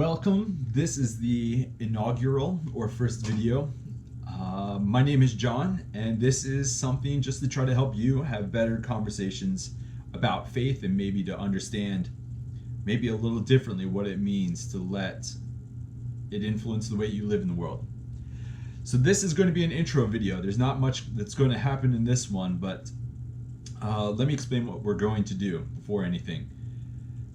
Welcome. This is the inaugural or first video. My name is John, and this is something just to try to help you have better conversations about faith and maybe to understand maybe a little differently what it means to let it influence the way you live in the world. So this is going to be an intro video. There's not much that's going to happen in this one, but let me explain what we're going to do before anything.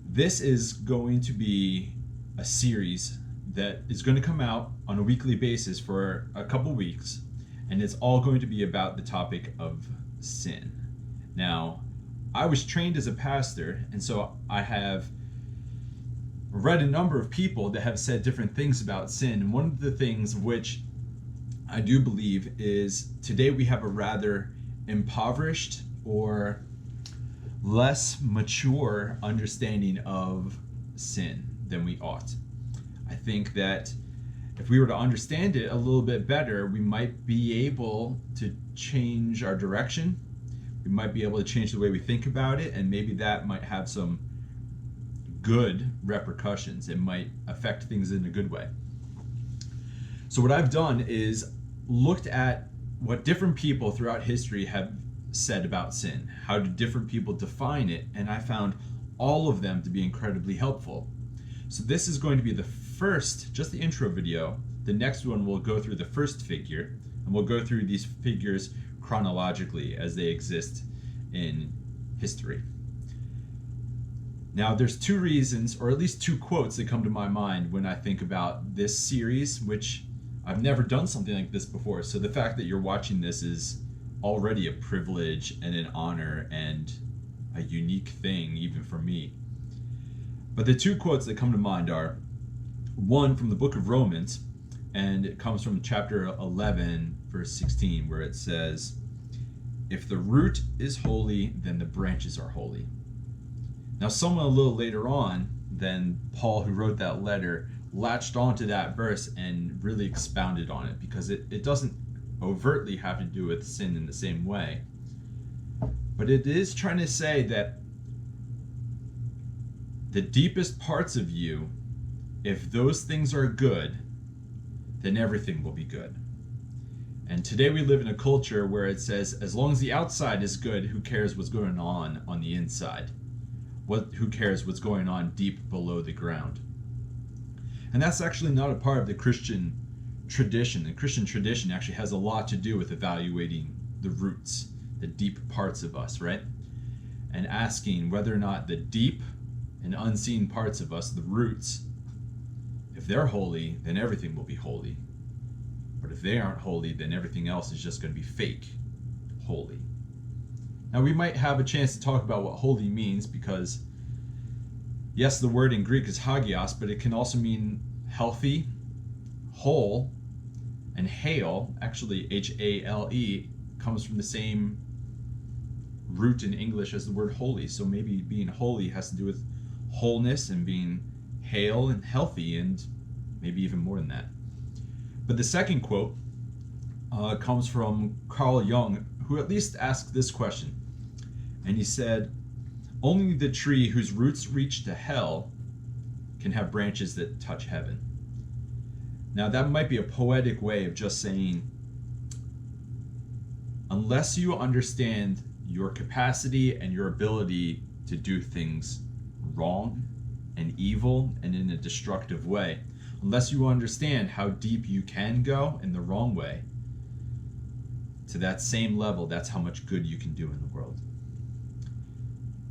This is going to be a series that is going to come out on a weekly basis for a couple weeks, and it's all going to be about the topic of sin. Now, I was trained as a pastor, and so I have read a number of people that have said different things about sin, and one of the things which I do believe is today we have a rather impoverished or less mature understanding of sin than we ought. I think that if we were to understand it a little bit better, we might be able to change our direction. We might be able to change the way we think about it, and maybe that might have some good repercussions. It might affect things in a good way. So what I've done is looked at what different people throughout history have said about sin. How do different people define it? And I found all of them to be incredibly helpful. So this is going to be the first, just the intro video. The next one will go through the first figure, and we'll go through these figures chronologically as they exist in history. Now there's two reasons, or at least two quotes that come to my mind when I think about this series, which I've never done something like this before. So the fact that you're watching this is already a privilege and an honor and a unique thing even for me. But the two quotes that come to mind are one from the book of Romans, and it comes from chapter 11, verse 16, where it says, "If the root is holy, then the branches are holy." Now, someone a little later on than Paul, who wrote that letter, latched onto that verse and really expounded on it, because it doesn't overtly have to do with sin in the same way. But it is trying to say that the deepest parts of you, if those things are good, then everything will be good. And today we live in a culture where it says, as long as the outside is good, who cares what's going on the inside? Who cares what's going on deep below the ground? And that's actually not a part of the Christian tradition. The Christian tradition actually has a lot to do with evaluating the roots, the deep parts of us, right? And asking whether or not the deep and unseen parts of us, the roots, if they're holy, then everything will be holy. But if they aren't holy, then everything else is just going to be fake holy. Now we might have a chance to talk about what holy means, because yes, the word in Greek is hagios, but it can also mean healthy, whole, and hale, actually H-A-L-E, comes from the same root in English as the word holy. So maybe being holy has to do with wholeness and being hale and healthy, and maybe even more than that. But the second quote comes from Carl Jung, who at least asked this question. And he said, "Only the tree whose roots reach to hell can have branches that touch heaven." Now that might be a poetic way of just saying, unless you understand your capacity and your ability to do things wrong and evil and in a destructive way, unless you understand how deep you can go in the wrong way, to that same level, that's how much good you can do in the world.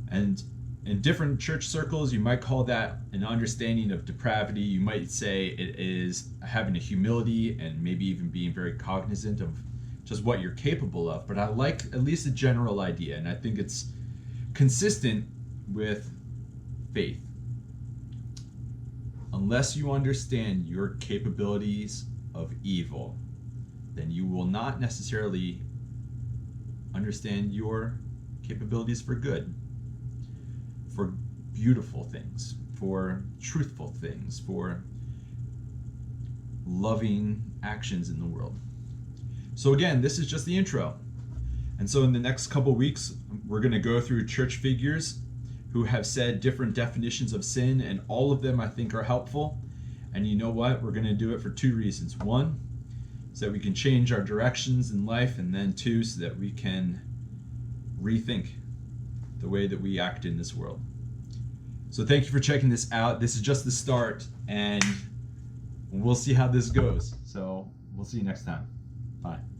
And in different church circles, you might call that an understanding of depravity. You might say it is having a humility and maybe even being very cognizant of just what you're capable of. But I like at least a general idea, and I think it's consistent with faith. Unless you understand your capabilities of evil, then you will not necessarily understand your capabilities for good, for beautiful things, for truthful things, for loving actions in the world. So again, this is just the intro. And so in the next couple weeks, we're going to go through church figures who have said different definitions of sin, and all of them I think are helpful. And you know what? We're going to do it for two reasons. One, so that we can change our directions in life, and then two, so that we can rethink the way that we act in this world. So thank you for checking this out. This is just the start, and we'll see how this goes. So we'll see you next time. Bye.